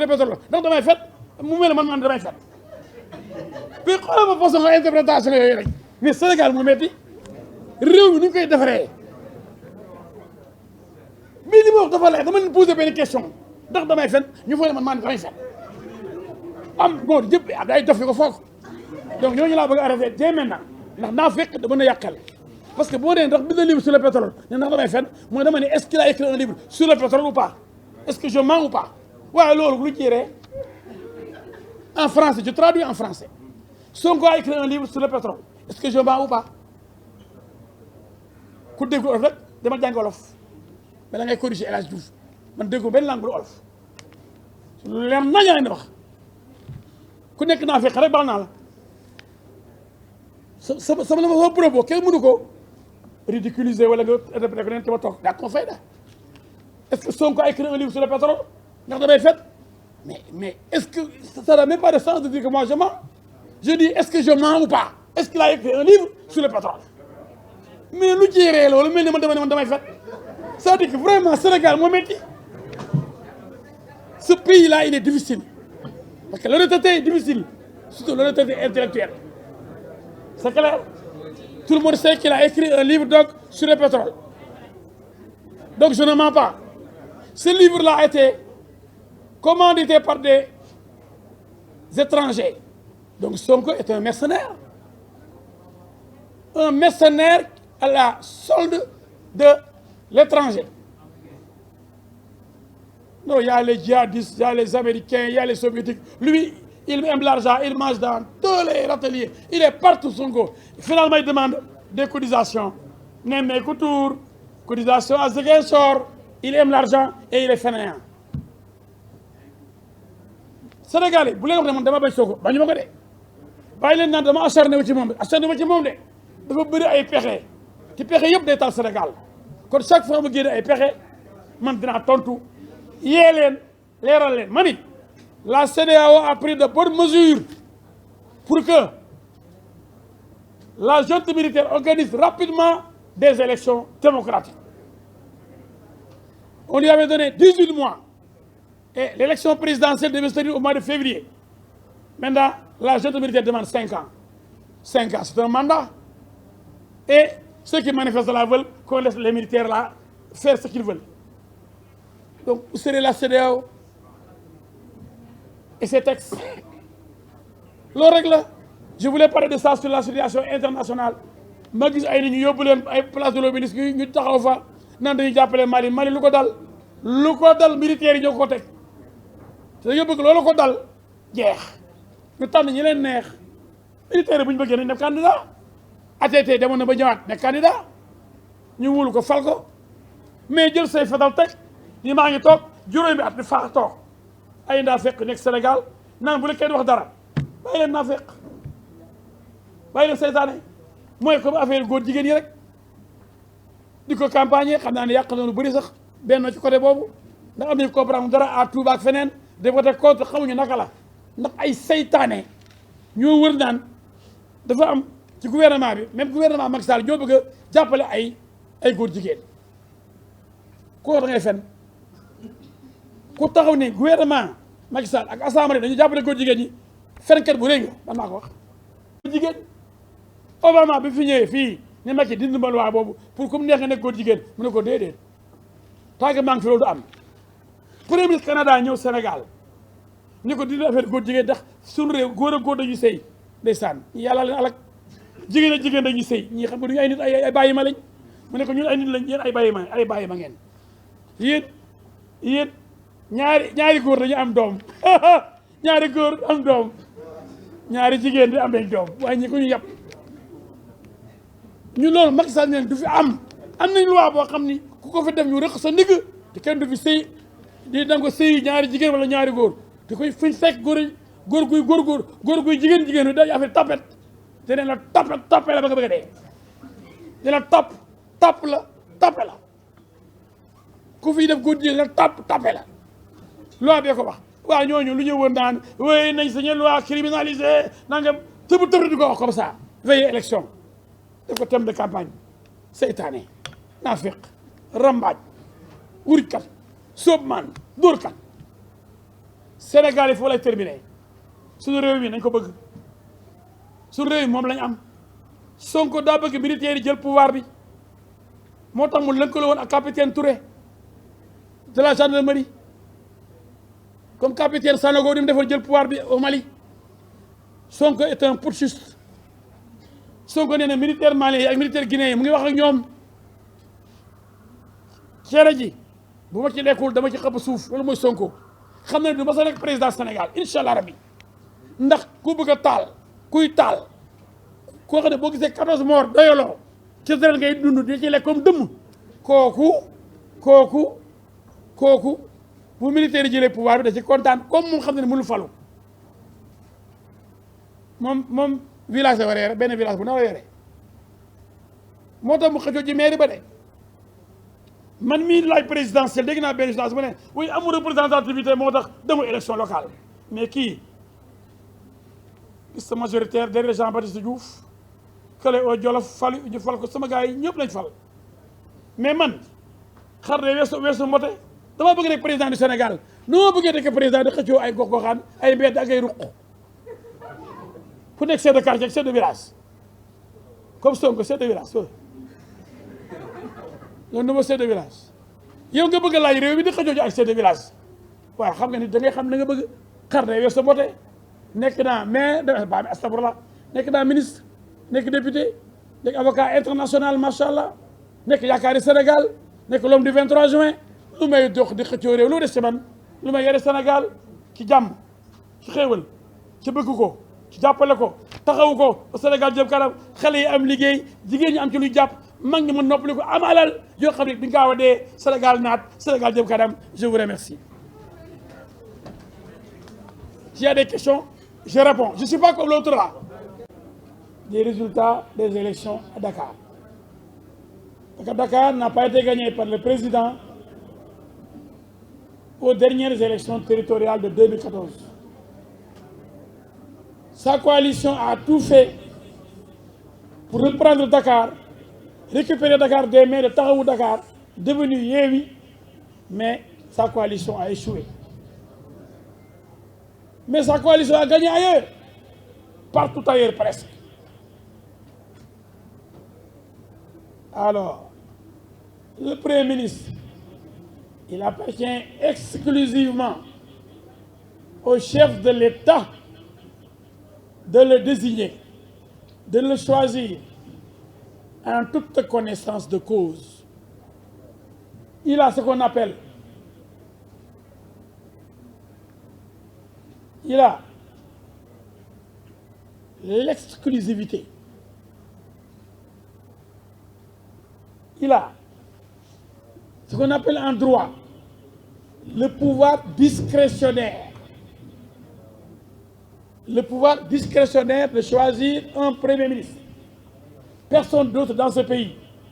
livre sur le pétrole ndax damay fet mu mel man damay fet puis xoolal ma façon interprétation yooyu rek mais Sénégal mu metti réew mi ni ñu koy defaree bii li ma wax dafa leer dama leen posé benn question ndax damay fen ñu foog ne man damay fen am bon jëpp day dof yu ko foog donc ñooñu laa bëgg a arrêté dès maintenant ndax naa fekk da mën a yàqal parce que boo nee ndax bind livre sur le pétrole ne ndax damay fen mooy dama ne est-ce qu'il a écrit un livre sur le pétrole ou pas est-ce que je mens ou pas waaye loolu lu jiiree en français je traduis en français Sonko a écrit un livre sur le pétrole est-ce que je mens ou pas ku déggu olof rek dama jàng olof mais da ngay corriger El Hadj Diouf man déggu benn langue bu olof lu leer nañaa leen di wax ku nekk naa fekk rek baal naa la sama propos kenn mënu ko ridiculiser wala nga interpréter ko neen ci ma toog daa ko fay da est-ce que Sonko a écrit un livre sur le pétrole ndax damay fet mais est-ce que ça n'a même pas de sens de dire que moi je mens je dis est-ce que je mens ou pas est-ce qu'il a écrit un livre sur le pétrole mais lu jeeree loolu mel ni man damay fet c'est-à-dire que vraiment Sénégal moo metti ce pays-là il est difficile parce que l'honnêteté est difficile surtout l'honnêteté intellectuelle c'est clair tout le monde sait qu'il a écrit un livre donc sur le pétrole donc je ne mens pas ce livre-là a été commandité par des étrangers donc Sonko est un mercenaire à la solde de l'étranger. Non, il y a les djihadistes, il y a les Américains, il y a les Soviétiques. Lui, il aime l'argent, il mange dans tous les râteliers. Il est partout, Sonko. Finalement, il demande des cotisations. Némé Coutour, cotisation à Ziguinchor. Il aime l'argent et il est fainéant. Sénégalais, bu leen wax ne man dama bañ Sonko bañu ma ko de bàyyi leen naan dama acharné wu ci moom de dafa bëri ay pexe ci pexe yëpp day taal Sénégal kon chaque fois mu génne ay pexe man dinaa tontu yee leen leeral leen ma ni la CEDEAO a pris de bonnes mesures pour que la junte militaire organise rapidement des élections démocratiques. On lui avait donné 18 mois et l'élection présidentielle devait se tenir au mois de février. Maintenant, la junte militaire demande 5 ans. 5 ans, c'est un mandat. Et ceux qui manifestent là veulent qu'on laisse les militaires là faire ce qu'ils veulent. Donc, où serait la CEDEAO et ces textes? Le règle, je voulais parler de ça sur la situation internationale. Ma gis ay nit ñu yóbbu leen ay place de l'Obélisque ñu taxaw fa nan dañuy jàppale Mali lu ko dal militaires yi ñoo ko teg te dañoo bëgg loolu ko dal jeex ñu tànn ñi leen neex militaires yi bu ñu bëggee nañ def candidat ATT demoon na ba ñëwaat nekk candidat ñu wóolu ko fal ko mais jël say fetal teg ni maa ngi toog juróomi at di faax toog ay ndaa fekk nekk Sénégal naan bu la kenn wax dara bàyyi leen naa fekk bàyyi leen seytaane mooy comme affaire góor jigéen yi rek di ko campagne xam naa ne yàq na lu bëri sax benn ci côté boobu ndax am nañu comprendre dara à Touba ak feneen de voté contre xamuñu naka la ndax ay seytaane ñoo wër naan dafa am ci gouvernement bi même gouvernement Macky Sall ñoo bëgg a jàppale ay góor jigéen koo da ngay fen ku taxaw ne gouvernement Macky Sall ak assemblée dañu jàppale góor jigéen ñi fenkat bu rëy nga man maa ko wax jigéen Obama bi fi ñëwee fii ne Macky dindi ma loi boobu pour comme neex nga nekk góor jigéen mu ne ko déedéet tant que maa ngi fi loolu du am premier ministre Canada ñëw Sénégal ni ko dindi affaire góor jigéen ndax suñu réew góor ak góor dañuy sëy ndeysaan yàlla leen alak jigéen ak jigéen dañuy sëy ñii xam nga duñu ay nit ay bàyyi ma lañ mu ne ko ñun ay nit lañ yéen ay bàyyi ma ngeen yéen ñaari góor dañu am doom ñaari góor am doom ñaari jigéen di am nañ doom waaye ñi ko ñu yàpp ñu loolu Macky Sall neen du fi am nañ loi boo xam ni ku ko fi def ñu rëq sa ndigg te kenn du fi sëy di danga ko sëy ñaari jigéen wala ñaari góor te koy fuñ fekk góor guy jigéen wi day affaire tapet te ne la tappe la ba nga bëgg a dee ne la tappe la ku fi def góor jigéen la tappe la loi bee ko wax waaw ñooñu lu ñu woon daan oui nañ sañe loi criminalisée nangam tëb di ko wax comme ça veille élection def ko thème de campagne seytaane naafeq rambaaj wurujkat sóobmaan dóorkat Sénégal il faut lay terminer suñu réew mi nañ ko bëgg suñu réew mi moom lañ am Sonko daa bëgg militaires yi jël pouvoir bi moo tax mu lëkkaloo woon ak capitaine Touré de la gendarmerie comme capitaine Sanogo ni mu defoon jël pouvoir bi au Mali. Sonko est un putschiste Sonko nee na militaire malien yi ak militaire guinéen yi mu ngi wax ak ñoom cere ji bu ma ci lekkul dama ci xëpp suuf loolu mooy Sonko xam na ne du ma sa nekk président Sénégal incha allah rabbi ndax ku bëgg a taal kuy taal koo xam ne boo gisee 14 morts doyaloo ci deret ngay dund di ci lekk comme dëmm kooku bu militaire yi jëlee pouvoir bi da ci kontaan comme moom xam ne mënul falu moom village la war a yore benn village bu na war a yore moo tax mu xëccoo ci mairie ba de man mii laaj présidentielle dégg naa benn village bu ne oui amul représentativité moo tax demul élection locale mais kii liste majoritaire derrière Jean-Baptiste Diouf kële au Jolof falu ñu fal ko sama gars yi ñëpp lañ fal mais man xar de weesu mbote dama bëgg nekk président du Sénégal nu ma bëggee nekk président di xëccoo ay gox-goxaan ay mbedd ak ay ruq ku nekk chef de quartier chef de village comme Sonko chef de village le nouveau chef de village yow nga bëgg a laaj réew mi di xëccoo ak chef de village waaye xam nga ni da ngay xam ne nga bëgg xar day weesu mbote nekk naa maire ba astafurlah nekk naa ministre nekk député nekk avocat international macha allah nekk yaakaari Sénégal nekk l'homme du 23 juin lu may dox di xëccoo réew lu des ci man lu may yore Sénégal ci jàmm ci xéewal ci bëgg ko ci jàppale ko taxawu ko ba Sénégal jëm kanam xale yi am liggéey jigéen ñi am ci luy jàpp mag ñi mën noppali ko am alal yoo xam ne bi nga a dee Sénégal naat Sénégal jëm kanam je vous remercie. S'il y a des questions je réponds je suis pas comme l'autre là. Des résultats des élections à Dakar. Dakar n'a pas été gagné par le président aux dernières élections territoriales de 2014. Sa coalition a tout fait pour reprendre Dakar, récupérer Dakar des mains de Taxawu Dakar, devenu Yewwi, mais sa coalition a échoué. Mais sa coalition a gagné ailleurs, partout ailleurs presque. Alors, le Premier ministre, il appartient exclusivement au chef de l'État de le désigner, de le choisir en toute connaissance de cause. Il a ce qu'on appelle, il a l'exclusivité. Il a ce qu'on appelle en droit le pouvoir discrétionnaire. Le pouvoir discrétionnaire de choisir un Premier ministre. Personne d'autre dans ce pays